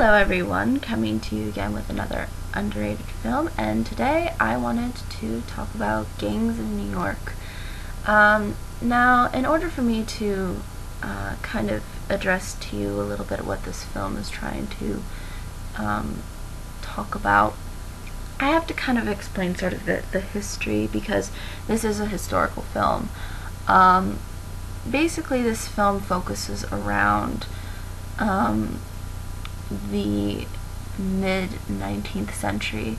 Hello everyone, coming to you again with another underrated film, and today I wanted to talk about Gangs of New York. Now, in order for me to kind of address to you a little bit what this film is trying to talk about, I have to kind of explain sort of the history, because this is a historical film. Basically, this film focuses around the mid-19th century,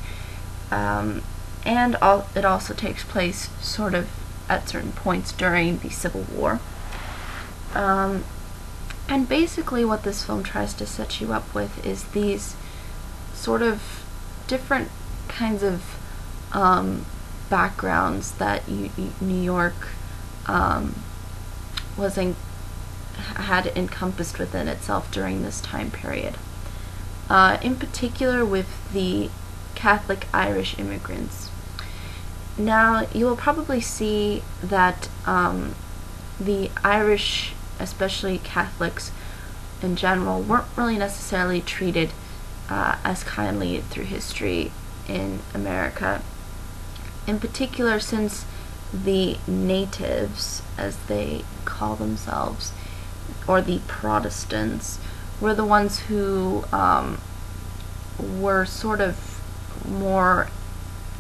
and it also takes place sort of at certain points during the Civil War. And basically what this film tries to set you up with is these sort of different kinds of backgrounds that New York had encompassed within itself during this time period. In particular with the Catholic Irish immigrants. Now, you will probably see that the Irish, especially Catholics in general, weren't really necessarily treated as kindly through history in America. In particular, since the natives, as they call themselves, or the Protestants, were the ones who were sort of more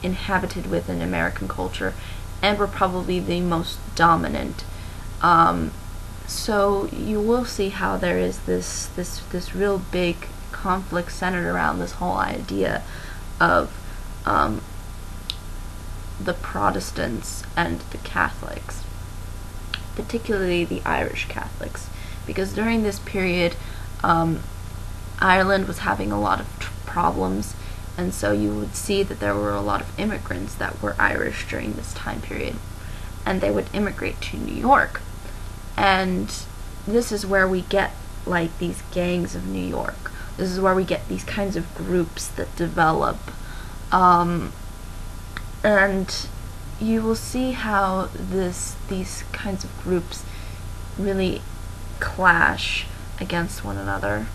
inhabited within American culture and were probably the most dominant. So you will see how there is this real big conflict centered around this whole idea of the Protestants and the Catholics, particularly the Irish Catholics, because during this period Ireland was having a lot of problems, and so you would see that there were a lot of immigrants that were Irish during this time period, and they would immigrate to New York. And this is where we get like these gangs of New York. This is where we get these kinds of groups that develop, and you will see how these kinds of groups really clash against one another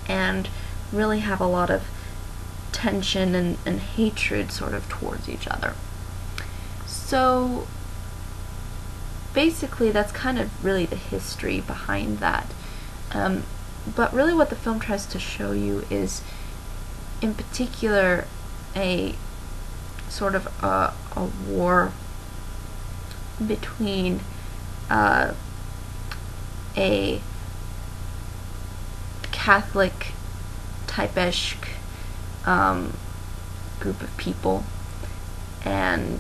and really have a lot of tension and hatred sort of towards each other. So basically that's kind of really the history behind that. But really what the film tries to show you is, in particular, a sort of a war between a Catholic type-ish group of people and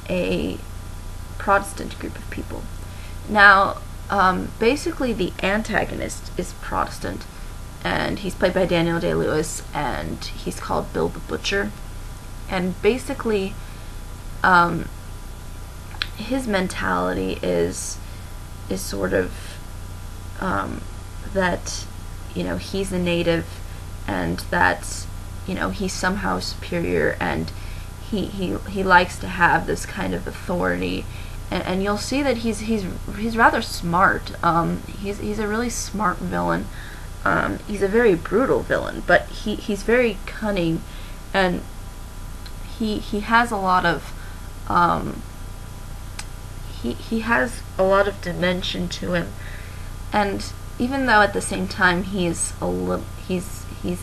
a Protestant group of people. Now, basically the antagonist is Protestant, and he's played by Daniel Day-Lewis, and he's called Bill the Butcher. And basically his mentality is sort of that, you know, he's a native and that, you know, he's somehow superior, and he likes to have this kind of authority, and you'll see that he's rather smart. He's a really smart villain. He's a very brutal villain, but he's very cunning, and he has a lot of he has a lot of dimension to him. And even though at the same time he's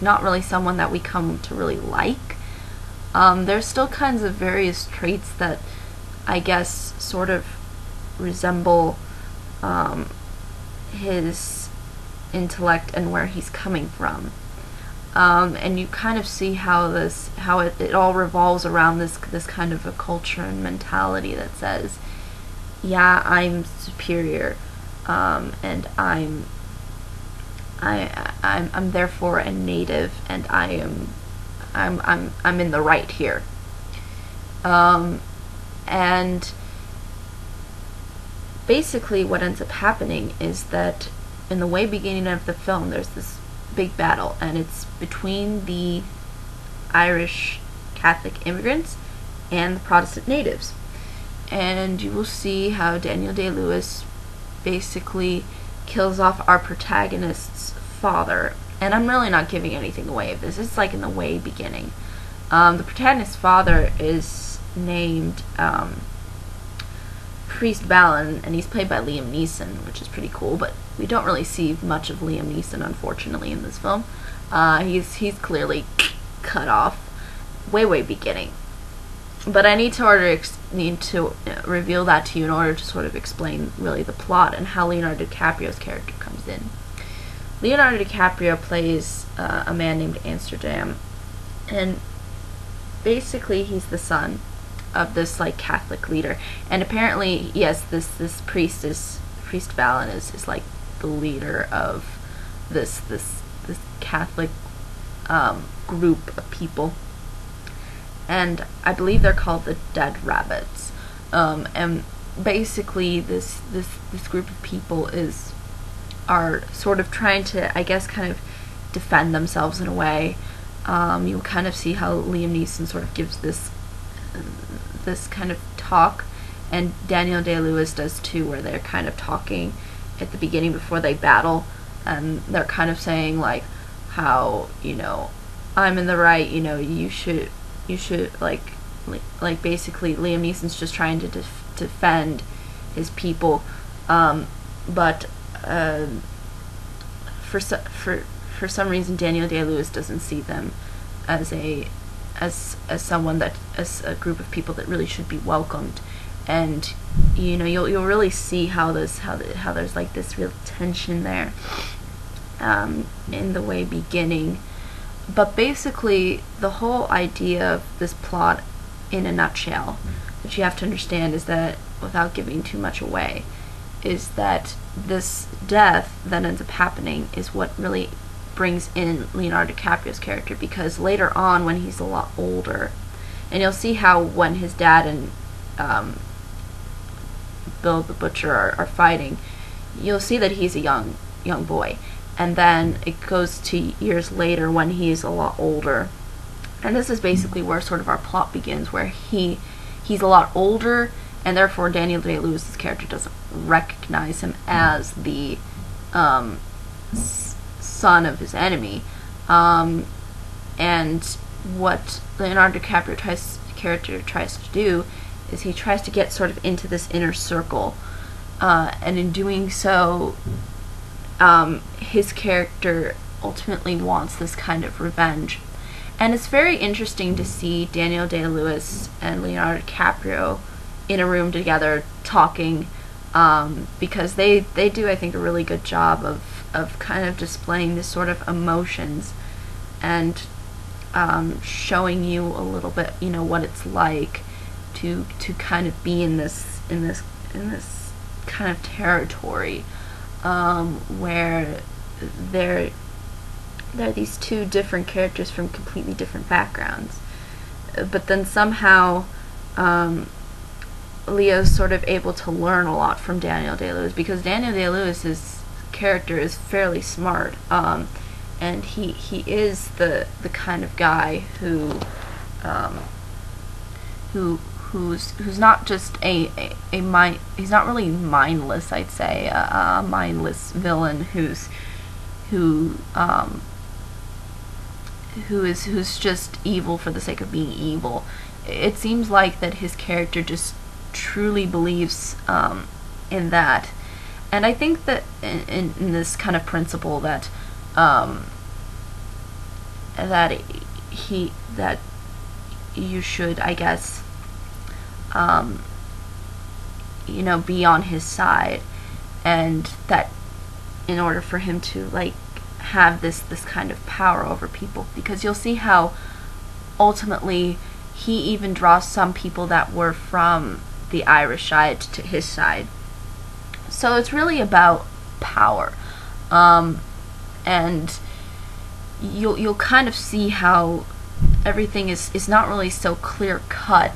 not really someone that we come to really like, there's still kinds of various traits that I guess sort of resemble his intellect and where he's coming from. And you kind of see how it all revolves around this kind of a culture and mentality that says, yeah, I'm superior, and I'm therefore a native, and I'm in the right here. And basically what ends up happening is that in the way beginning of the film, there's this big battle, and it's between the Irish Catholic immigrants and the Protestant natives. And you will see how Daniel Day-Lewis basically kills off our protagonist's father, and I'm really not giving anything away of this. It's like in the way beginning. The protagonist's father is named Priest Vallon, and he's played by Liam Neeson, which is pretty cool, but we don't really see much of Liam Neeson, unfortunately, in this film. He's clearly cut off way beginning. But I need to reveal that to you in order to sort of explain really the plot and how Leonardo DiCaprio's character comes in. Leonardo DiCaprio plays a man named Amsterdam, and basically he's the son of this like Catholic leader, and apparently yes, this priest Vallon is like the leader of this Catholic group of people, and I believe they're called the Dead Rabbits. And basically this group of people are sort of trying to, I guess, kind of defend themselves in a way. You'll kind of see how Liam Neeson sort of gives this kind of talk, and Daniel Day-Lewis does too, where they're kind of talking at the beginning before they battle, and they're kind of saying like how, you know, I'm in the right, you know, you should like basically Liam Neeson's just trying to defend his people, but for some reason Daniel Day-Lewis doesn't see them as someone that, as a group of people that really should be welcomed. And you know, you'll really see how there's like this real tension there in the way beginning. But basically the whole idea of this plot in a nutshell that you have to understand is that, without giving too much away, is that this death that ends up happening is what really brings in Leonardo DiCaprio's character, because later on when he's a lot older, and you'll see how when his dad and Bill the Butcher are fighting, you'll see that he's a young boy, and then it goes to years later when he's a lot older, and this is basically where sort of our plot begins, where he's a lot older, and therefore Daniel Day-Lewis's character doesn't recognize him as the son of his enemy, and what Leonardo DiCaprio's character tries to do is he tries to get sort of into this inner circle, and in doing so, his character ultimately wants this kind of revenge. And it's very interesting to see Daniel Day-Lewis and Leonardo DiCaprio in a room together talking, because they do, I think, a really good job of kind of displaying this sort of emotions and showing you a little bit, you know, what it's like to kind of be in this kind of territory, where there are these two different characters from completely different backgrounds, but then somehow Leo's sort of able to learn a lot from Daniel Day-Lewis, because Daniel Day-Lewis's character is fairly smart, and he is the kind of guy who's not just he's not really mindless, I'd say, a mindless villain who's just evil for the sake of being evil. It seems like that his character just truly believes in that, and I think that in this kind of principle that that you should, I guess, you know, be on his side, and that in order for him to like have this kind of power over people, because you'll see how ultimately he even draws some people that were from the Irish side to his side. So it's really about power, and you'll kind of see how everything is not really so clear cut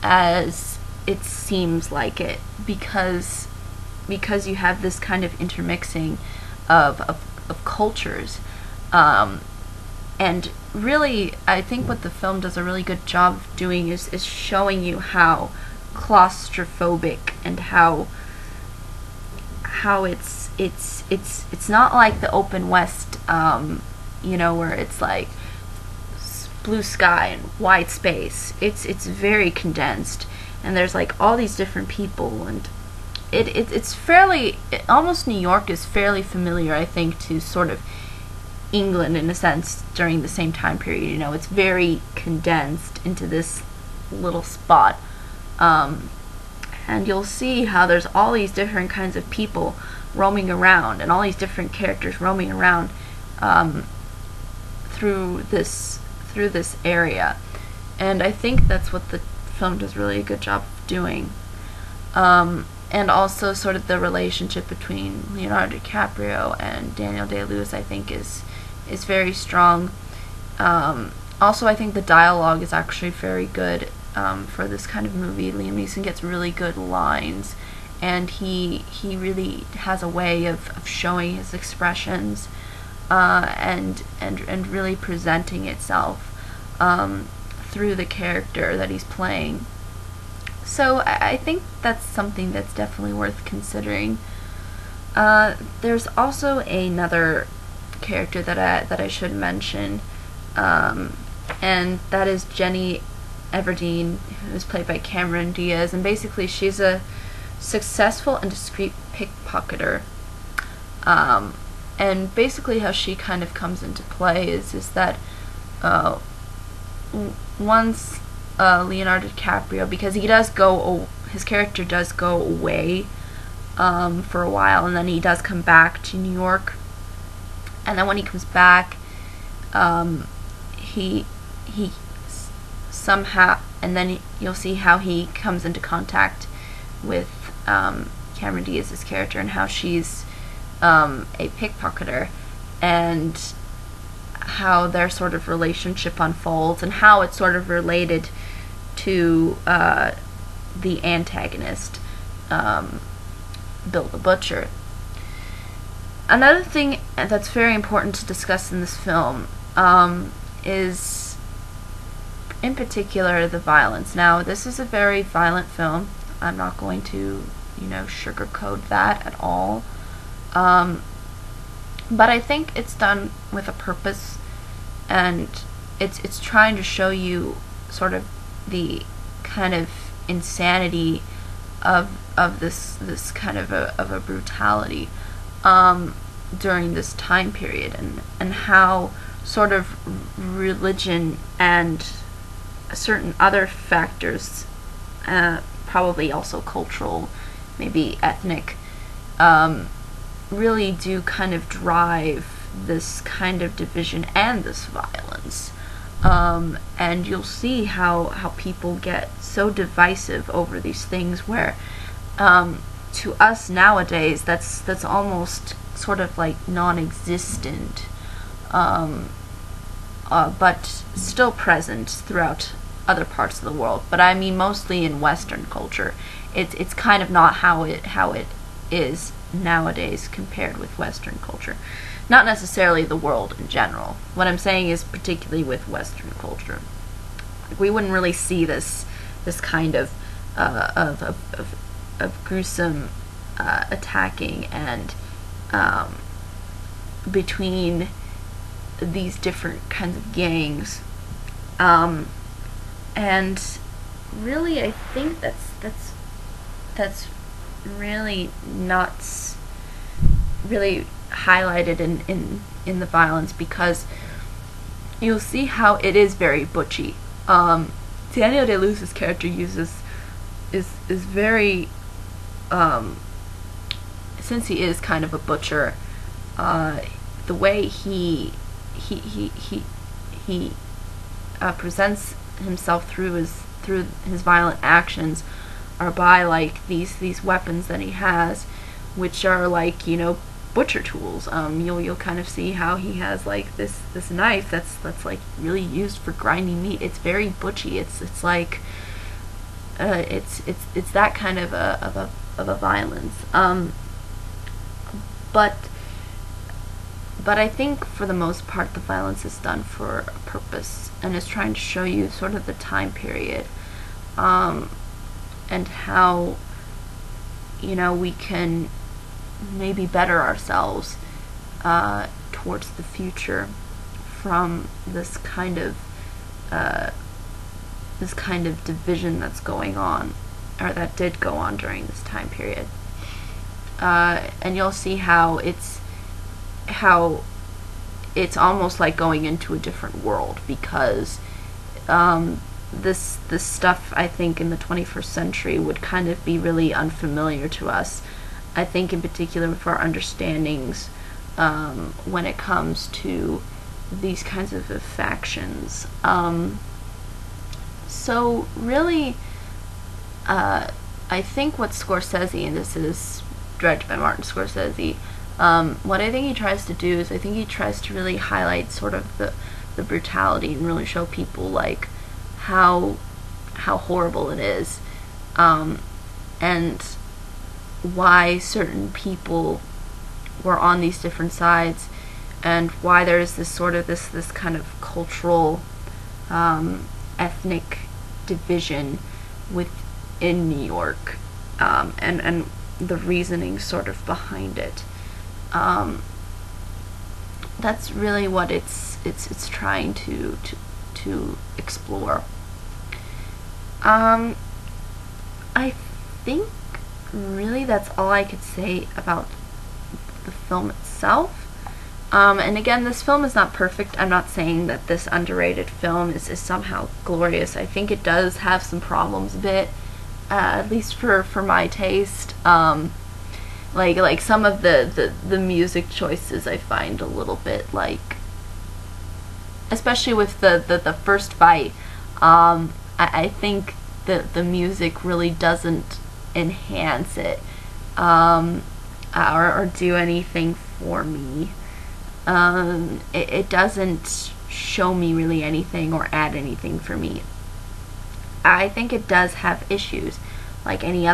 as it seems like it, because you have this kind of intermixing of cultures, and really I think what the film does a really good job of doing is showing you how claustrophobic and how how it's not like the open west, you know, where it's like blue sky and wide space. It's very condensed, and there's like all these different people, and it's fairly, almost New York is fairly familiar, I think, to sort of England in a sense during the same time period. You know, it's very condensed into this little spot, and you'll see how there's all these different kinds of people roaming around, and all these different characters roaming around through this area, and I think that's what the film does really a good job of doing. And also sort of the relationship between Leonardo DiCaprio and Daniel Day-Lewis, I think, is very strong. Also, I think the dialogue is actually very good for this kind of movie. Liam Neeson gets really good lines, and he really has a way of showing his expressions and really presenting itself through the character that he's playing. So I think that's something that's definitely worth considering. There's also another character that I should mention, and that is Jenny Everdeen, who's played by Cameron Diaz, and basically she's a successful and discreet pickpocketer. And basically how she kind of comes into play is that once Leonardo DiCaprio, because his character does go away for a while, and then he does come back to New York, and then when he comes back, he somehow, and then you'll see how he comes into contact with Cameron Diaz's character, and how she's a pickpocketer, and how their sort of relationship unfolds, and how it's sort of related to the antagonist, Bill the Butcher. Another thing that's very important to discuss in this film is, in particular, the violence. Now, this is a very violent film. I'm not going to, sugarcoat that at all. But I think it's done with a purpose, and it's trying to show you sort of the kind of insanity of this kind of a brutality during this time period, and how sort of religion and certain other factors, probably also cultural, maybe ethnic, really do kind of drive this kind of division and this violence. And you'll see how people get so divisive over these things, where to us nowadays that's almost sort of like non-existent, but still present throughout other parts of the world. But I mean mostly in Western culture. It's kind of not how it is nowadays compared with Western culture. Not necessarily the world in general. What I'm saying is particularly with Western culture. We wouldn't really see this kind of gruesome attacking and between these different kinds of gangs, and really I think that's really not really highlighted in the violence, because you'll see how it is very butchy. Daniel Day-Lewis's character is very, since he is kind of a butcher, the way he presents himself through his violent actions are by like these weapons that he has, which are like butcher tools. You'll kind of see how he has like this knife that's like really used for grinding meat. It's very butchy. It's like it's that kind of a violence. But I think for the most part the violence is done for a purpose, and is trying to show you sort of the time period, and how we can maybe better ourselves towards the future from this kind of division that's going on, or that did go on during this time period. And you'll see how it's almost like going into a different world, because this stuff, I think, in the 21st century would kind of be really unfamiliar to us. I think in particular with our understandings when it comes to these kinds of factions. So really, I think what Scorsese, and this is directed by Martin Scorsese, what I think he tries to do is, I think he tries to really highlight sort of the brutality and really show people like how horrible it is, and why certain people were on these different sides, and why there's this sort of this kind of cultural ethnic division within New York, and the reasoning sort of behind it. That's really what it's trying to explore. I think really that's all I could say about the film itself. And again, this film is not perfect. I'm not saying that this underrated film is somehow glorious. I think it does have some problems a bit, at least for my taste. Like some of the music choices I find a little bit like, especially with the first fight, I think the music really doesn't enhance it, or do anything for me. It doesn't show me really anything or add anything for me. I think it does have issues, like any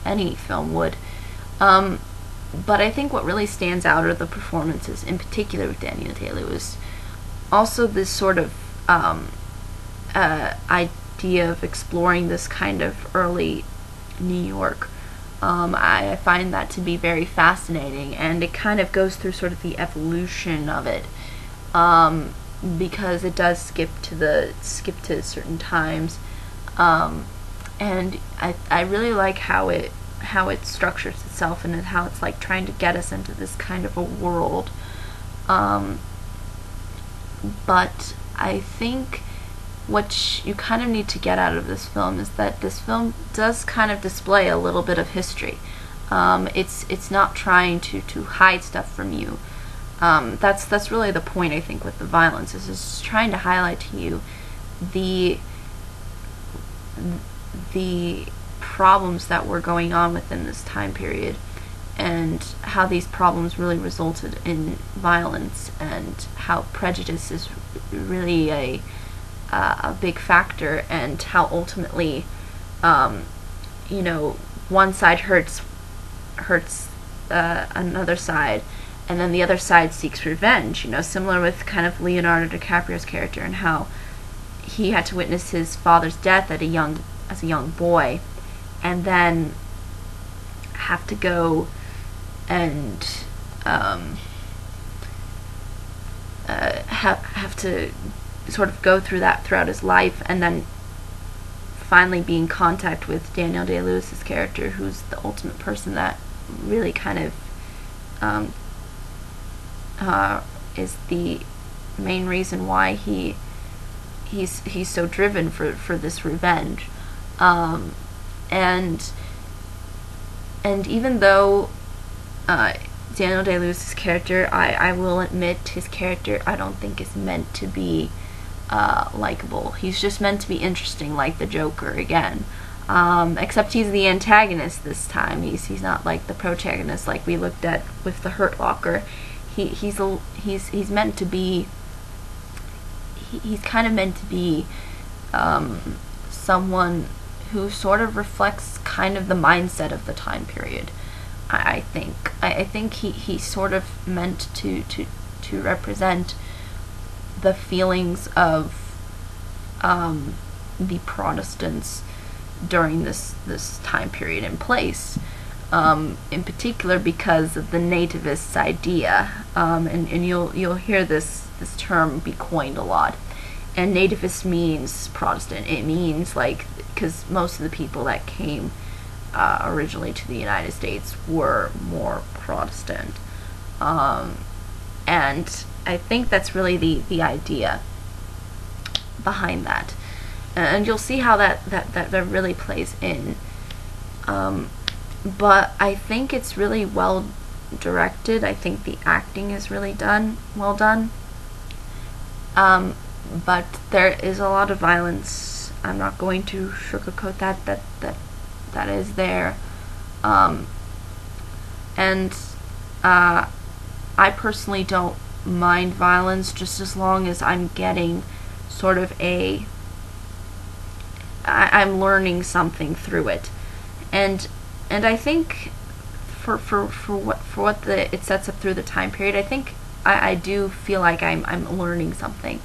any film would. But I think what really stands out are the performances, in particular with Daniel Day-Lewis. Also, this sort of idea of exploring this kind of early New York. I find that to be very fascinating, and it kind of goes through sort of the evolution of it, because it does skip to certain times, and I really like how it structures itself, and how it's like trying to get us into this kind of a world. But I think what you kind of need to get out of this film is that this film does kind of display a little bit of history. It's not trying to hide stuff from you. That's really the point, I think, with the violence, is it's trying to highlight to you the problems that were going on within this time period, and how these problems really resulted in violence, and how prejudice is really a big factor, and how ultimately, one side hurts another side, and then the other side seeks revenge. Similar with kind of Leonardo DiCaprio's character, and how he had to witness his father's death as a young boy, and then have to go and have to sort of go through that throughout his life, and then finally be in contact with Daniel Day-Lewis's character, who's the ultimate person that really kind of is the main reason why he's so driven for this revenge. And even though Daniel Day-Lewis's character, I will admit, his character I don't think is meant to be likable. He's just meant to be interesting, like the Joker again. Except he's the antagonist this time. He's not like the protagonist like we looked at with the Hurt Locker. He's meant to be. He's kind of meant to be someone who sort of reflects kind of the mindset of the time period. I think he's sort of meant to represent the feelings of the Protestants during this time period in place. in particular because of the nativist idea, and you'll hear this term be coined a lot. And nativist means Protestant. It means like, because most of the people that came originally to the United States were more Protestant, and I think that's really the idea behind that, and you'll see how that really plays in. But I think it's really well directed. I think the acting is really well done. But there is a lot of violence. I'm not going to sugarcoat that is there. And I personally don't mind violence, just as long as I'm getting sort of I'm learning something through it. And I think for what it sets up through the time period, I think I do feel like I'm learning something.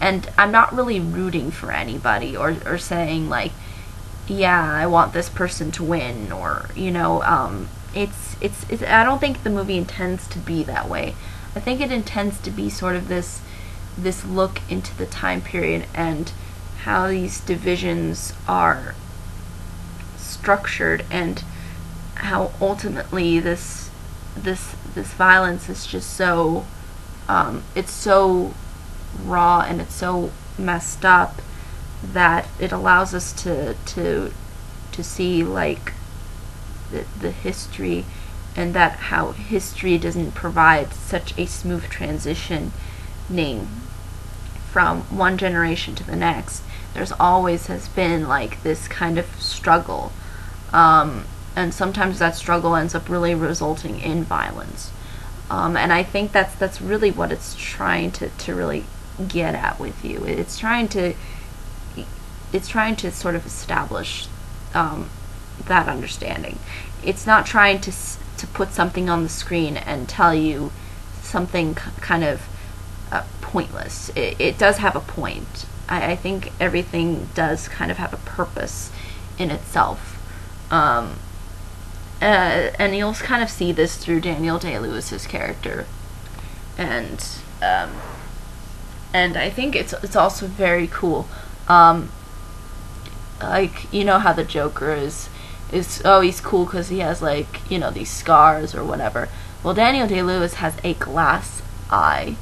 And I'm not really rooting for anybody or saying like, yeah, I want this person to win, or it's I don't think the movie intends to be that way. I think it intends to be sort of this look into the time period and how these divisions are structured, and how ultimately this violence is just so it's so raw and it's so messed up that it allows us to see like the history, and that how history doesn't provide such a smooth transitioning from one generation to the next. There's always has been like this kind of struggle, and sometimes that struggle ends up really resulting in violence, and I think that's really what it's trying to really get at with you. It's trying to sort of establish that understanding. It's not trying to put something on the screen and tell you something kind of pointless. It does have a point. I think everything does kind of have a purpose in itself. And you'll kind of see this through Daniel Day-Lewis's character, and I think it's also very cool. Like, you know how the Joker is oh, he's cool because he has like, these scars or whatever. Well, Daniel Day-Lewis has a glass eye,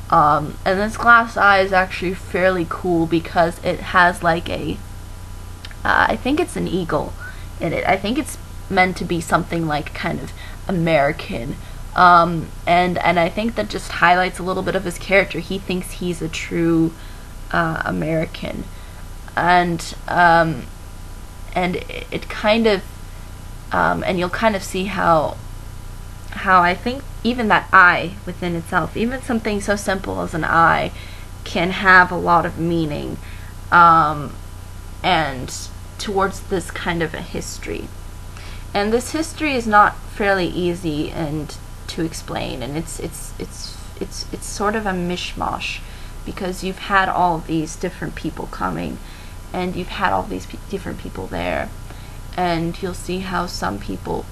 and this glass eye is actually fairly cool because it has like I think it's an eagle in it. I think it's meant to be something like kind of American, and I think that just highlights a little bit of his character. He thinks he's a true American, and it kind of and you'll kind of see how I think even that eye within itself, even something so simple as an eye, can have a lot of meaning, and towards this kind of a history. And this history is not fairly easy and to explain, and it's sort of a mishmash, because you've had all these different people coming, and you've had all these different people there, and you'll see how some people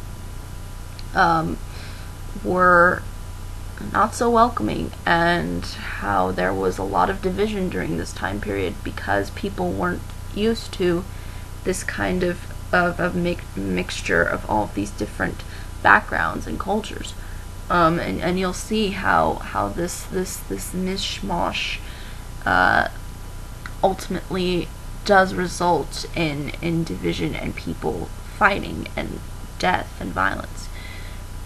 were not so welcoming, and how there was a lot of division during this time period because people weren't used to this kind of mixture of all of these different backgrounds and cultures, and you'll see how this mishmash ultimately does result in division and people fighting and death and violence.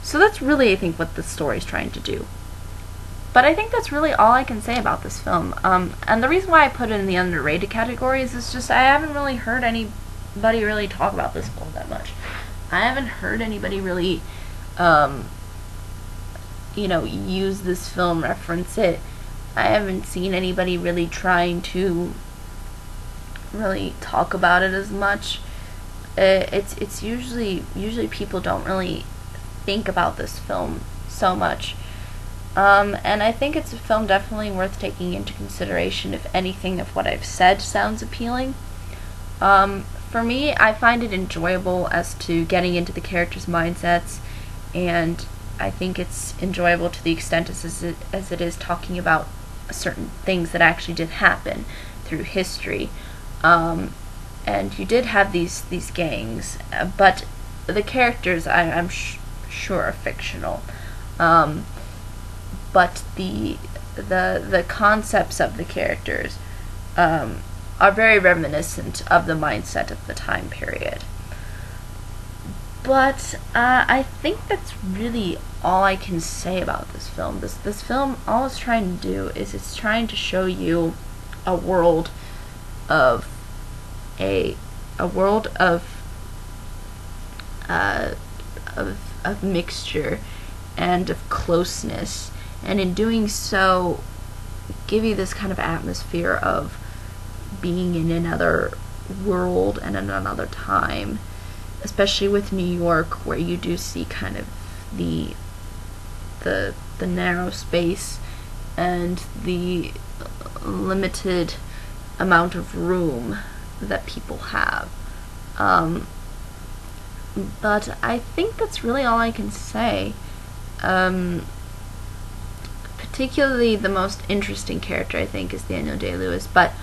So that's really, I think, what the story's trying to do. But I think that's really all I can say about this film. And the reason why I put it in the underrated category is it's just I haven't really heard anybody really talk about this film that much. I haven't heard anybody really, use this film, reference it. I haven't seen anybody really trying to really talk about it as much. It's usually people don't really think about this film so much. And I think it's a film definitely worth taking into consideration if anything of what I've said sounds appealing. for me, I find it enjoyable as to getting into the characters' mindsets, and I think it's enjoyable to the extent as it is talking about certain things that actually did happen through history. And you did have these gangs, but the characters I'm sure are fictional. But the concepts of the characters are very reminiscent of the mindset of the time period. But I think that's really all I can say about this film. This film, all it's trying to do is it's trying to show you a world of a world of mixture and of closeness, and in doing so, give you this kind of atmosphere of being in another world and in another time, especially with New York, where you do see kind of the narrow space and the limited amount of room that people have. But I think that's really all I can say. Particularly the most interesting character, I think, is Daniel Day-Lewis, but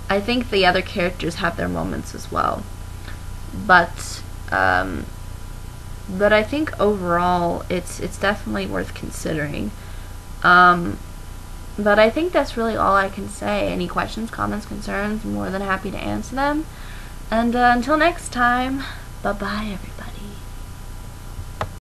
I think the other characters have their moments as well. But I think overall it's definitely worth considering. But I think that's really all I can say. Any questions, comments, concerns, I'm more than happy to answer them. And until next time, bye-bye, everyone.